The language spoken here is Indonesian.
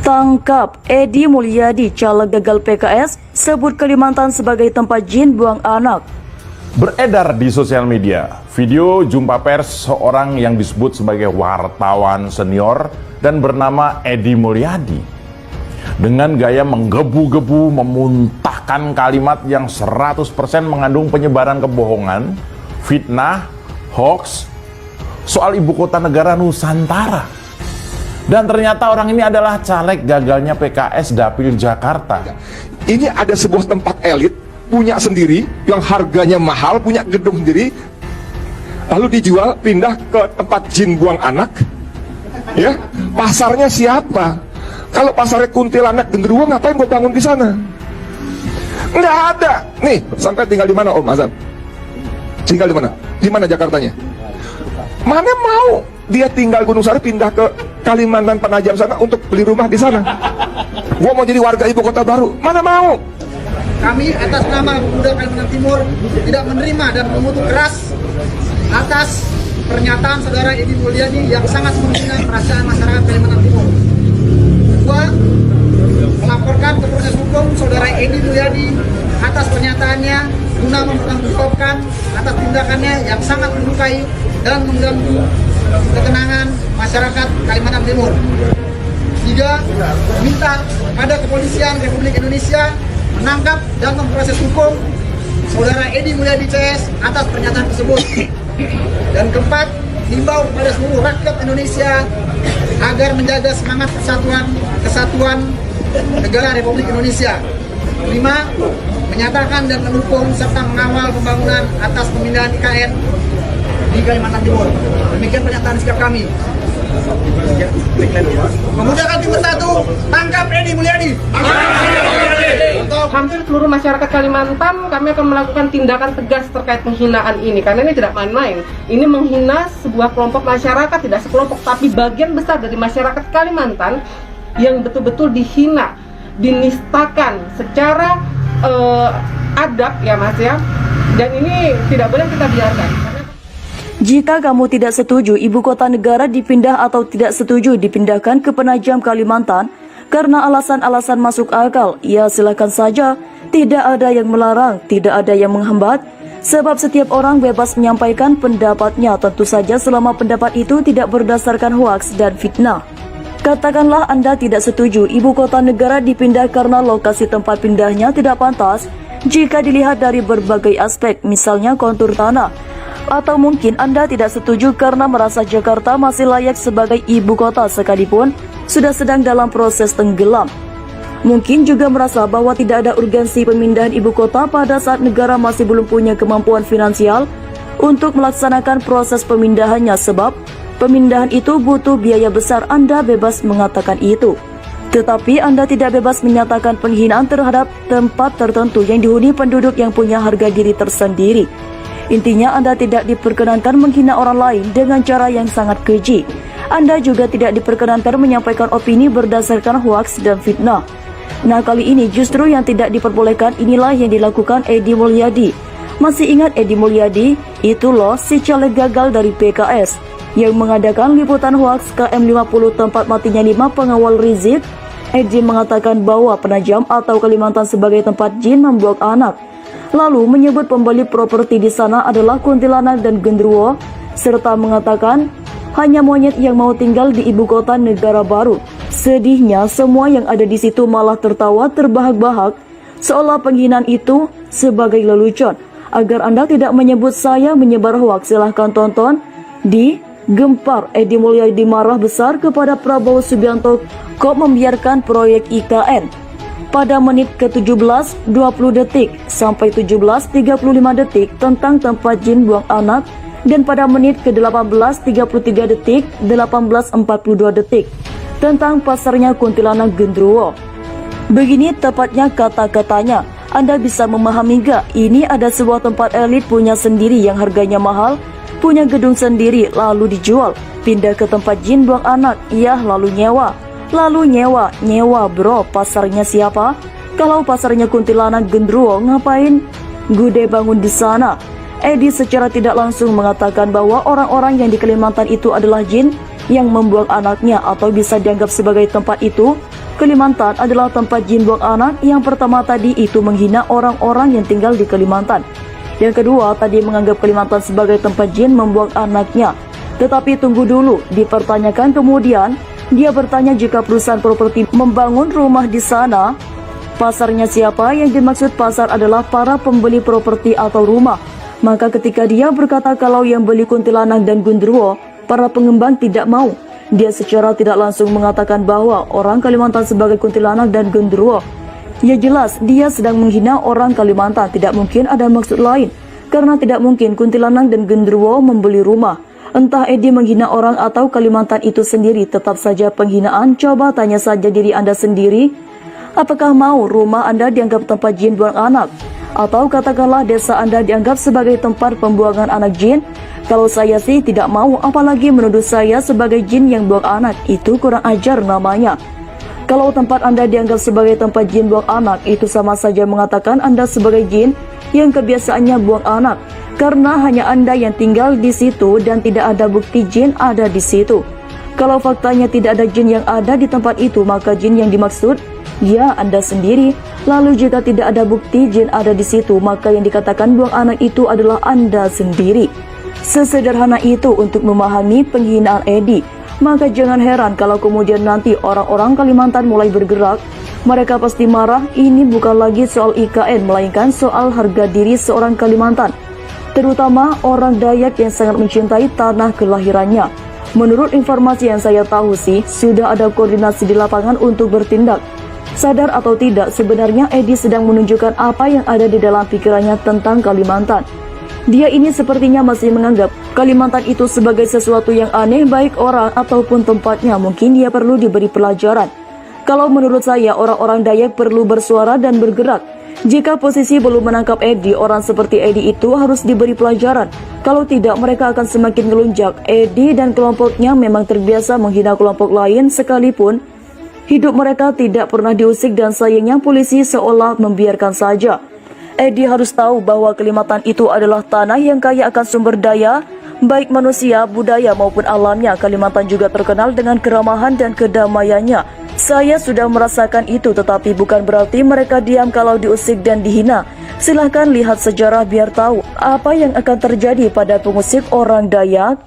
Tangkap Edi Mulyadi, caleg gagal PKS, sebut Kalimantan sebagai tempat jin buang anak. Beredar di sosial media video jumpa pers seorang yang disebut sebagai wartawan senior dan bernama Edi Mulyadi. Dengan gaya menggebu-gebu memuntahkan kalimat yang 100% mengandung penyebaran kebohongan, fitnah, hoax soal ibu kota negara Nusantara. Dan ternyata orang ini adalah caleg gagalnya PKS Dapil Jakarta. Ini ada sebuah tempat elit, punya sendiri, yang harganya mahal, punya gedung sendiri, lalu dijual, pindah ke tempat jin buang anak. Ya, pasarnya siapa? Kalau pasarnya kuntilanak genderuwo, ngapain gue bangun di sana? Nggak ada. Nih, sampai tinggal di mana Om Azam? Tinggal di mana? Di mana Jakartanya? Mana mau dia tinggal Gunung Sari pindah ke Kalimantan Penajam sana untuk beli rumah di sana? Gua mau jadi warga ibu kota baru, mana mau? Kami atas nama Pemuda Kalimantan Timur tidak menerima dan mengutuk keras atas pernyataan saudara Edi Mulyadi yang sangat menghina perasaan masyarakat Kalimantan Timur. Gua melaporkan ke proses hukum saudara Edi Mulyadi atas pernyataannya guna mempertanggungjawabkan atas tindakannya yang sangat melukai dan mengganggu ketenangan masyarakat Kalimantan Timur. Juga minta pada kepolisian Republik Indonesia menangkap dan memproses hukum saudara Edi Mulyadi CS atas pernyataan tersebut. Dan keempat, himbau kepada seluruh rakyat Indonesia agar menjaga semangat kesatuan negara Republik Indonesia. 5. Menyatakan dan mendukung serta mengawal pembangunan atas pemindahan IKN di Kalimantan Timur. Demikian pernyataan sikap kami. Pemuda Timur 1, tangkap Edi Mulyadi. Untuk hampir seluruh masyarakat Kalimantan, kami akan melakukan tindakan tegas terkait penghinaan ini, karena ini tidak main-main. Ini menghina sebuah kelompok masyarakat, tidak sekelompok, tapi bagian besar dari masyarakat Kalimantan yang betul-betul dihina, dinistakan secara adab ya Mas ya. Dan ini tidak boleh kita biarkan. Jika kamu tidak setuju ibu kota negara dipindah atau tidak setuju dipindahkan ke Penajam Kalimantan karena alasan-alasan masuk akal, ya silakan saja. Tidak ada yang melarang, tidak ada yang menghambat, sebab setiap orang bebas menyampaikan pendapatnya, tentu saja selama pendapat itu tidak berdasarkan hoaks dan fitnah. Katakanlah Anda tidak setuju ibu kota negara dipindah karena lokasi tempat pindahnya tidak pantas jika dilihat dari berbagai aspek, misalnya kontur tanah. Atau mungkin Anda tidak setuju karena merasa Jakarta masih layak sebagai ibu kota sekalipun sudah sedang dalam proses tenggelam. Mungkin juga merasa bahwa tidak ada urgensi pemindahan ibu kota pada saat negara masih belum punya kemampuan finansial untuk melaksanakan proses pemindahannya, sebab pemindahan itu butuh biaya besar. Anda bebas mengatakan itu. Tetapi Anda tidak bebas menyatakan penghinaan terhadap tempat tertentu yang dihuni penduduk yang punya harga diri tersendiri. Intinya Anda tidak diperkenankan menghina orang lain dengan cara yang sangat keji. Anda juga tidak diperkenankan menyampaikan opini berdasarkan hoaks dan fitnah. Nah, kali ini justru yang tidak diperbolehkan inilah yang dilakukan Edi Mulyadi. Masih ingat Edi Mulyadi? Itu loh si caleg gagal dari PKS yang mengadakan liputan hoaks KM50 tempat matinya 5 pengawal Rizik. Edi mengatakan bahwa Penajam atau Kalimantan sebagai tempat jin membuang anak. Lalu menyebut pembeli properti di sana adalah kuntilanak dan genderuwo, serta mengatakan hanya monyet yang mau tinggal di ibu kota negara baru. Sedihnya semua yang ada di situ malah tertawa terbahak-bahak, seolah penghinaan itu sebagai lelucon. Agar Anda tidak menyebut saya menyebar hoaks, silahkan tonton di Gempar. Edi Mulyadi marah besar kepada Prabowo Subianto kok membiarkan proyek IKN. Pada menit ke-17 20 detik sampai 17.35 detik tentang tempat jin buang anak, dan pada menit ke-18 33 detik 18.42 detik tentang pasarnya kuntilanak genderuwo. Begini tepatnya kata-katanya. Anda bisa memahami gak? Ini ada sebuah tempat elit punya sendiri yang harganya mahal, punya gedung sendiri lalu dijual, pindah ke tempat jin buang anak, iya lalu nyewa. Lalu nyewa bro, pasarnya siapa? Kalau pasarnya kuntilanak genderuwo, ngapain Gude bangun di sana? Edi secara tidak langsung mengatakan bahwa orang-orang yang di Kalimantan itu adalah jin yang membuang anaknya, atau bisa dianggap sebagai tempat itu. Kalimantan adalah tempat jin buang anak. Yang pertama tadi itu menghina orang-orang yang tinggal di Kalimantan. Yang kedua tadi menganggap Kalimantan sebagai tempat jin membuang anaknya. Tetapi tunggu dulu, dipertanyakan kemudian, dia bertanya jika perusahaan properti membangun rumah di sana, pasarnya siapa? Yang dimaksud pasar adalah para pembeli properti atau rumah. Maka ketika dia berkata kalau yang beli kuntilanak dan gundurwo, para pengembang tidak mau. Dia secara tidak langsung mengatakan bahwa orang Kalimantan sebagai kuntilanak dan gundurwo. Ya jelas, dia sedang menghina orang Kalimantan, tidak mungkin ada maksud lain. Karena tidak mungkin kuntilanak dan gundurwo membeli rumah. Entah Edi menghina orang atau Kalimantan itu sendiri, tetap saja penghinaan. Coba tanya saja diri Anda sendiri, apakah mau rumah Anda dianggap tempat jin buang anak? Atau katakanlah desa Anda dianggap sebagai tempat pembuangan anak jin? Kalau saya sih tidak mau, apalagi menuduh saya sebagai jin yang buang anak. Itu kurang ajar namanya. Kalau tempat Anda dianggap sebagai tempat jin buang anak, itu sama saja mengatakan Anda sebagai jin yang kebiasaannya buang anak. Karena hanya Anda yang tinggal di situ dan tidak ada bukti jin ada di situ. Kalau faktanya tidak ada jin yang ada di tempat itu, maka jin yang dimaksud ya Anda sendiri. Lalu jika tidak ada bukti jin ada di situ, maka yang dikatakan buang anak itu adalah Anda sendiri. Sesederhana itu untuk memahami penghinaan Edi. Maka jangan heran kalau kemudian nanti orang-orang Kalimantan mulai bergerak. Mereka pasti marah. Ini bukan lagi soal IKN, melainkan soal harga diri seorang Kalimantan, terutama orang Dayak yang sangat mencintai tanah kelahirannya. Menurut informasi yang saya tahu sih, sudah ada koordinasi di lapangan untuk bertindak. Sadar atau tidak, sebenarnya Edi sedang menunjukkan apa yang ada di dalam pikirannya tentang Kalimantan. Dia ini sepertinya masih menganggap Kalimantan itu sebagai sesuatu yang aneh, baik orang ataupun tempatnya. Mungkin dia perlu diberi pelajaran. Kalau menurut saya, orang-orang Dayak perlu bersuara dan bergerak. Jika posisi belum menangkap Edi, orang seperti Edi itu harus diberi pelajaran. Kalau tidak, mereka akan semakin melunjak. Edi dan kelompoknya memang terbiasa menghina kelompok lain, sekalipun hidup mereka tidak pernah diusik, dan sayangnya polisi seolah membiarkan saja. Edi harus tahu bahwa Kalimantan itu adalah tanah yang kaya akan sumber daya, baik manusia, budaya maupun alamnya. Kalimantan juga terkenal dengan keramahan dan kedamaiannya. Saya sudah merasakan itu, tetapi bukan berarti mereka diam kalau diusik dan dihina. Silahkan lihat sejarah biar tahu apa yang akan terjadi pada pengusik orang Dayak.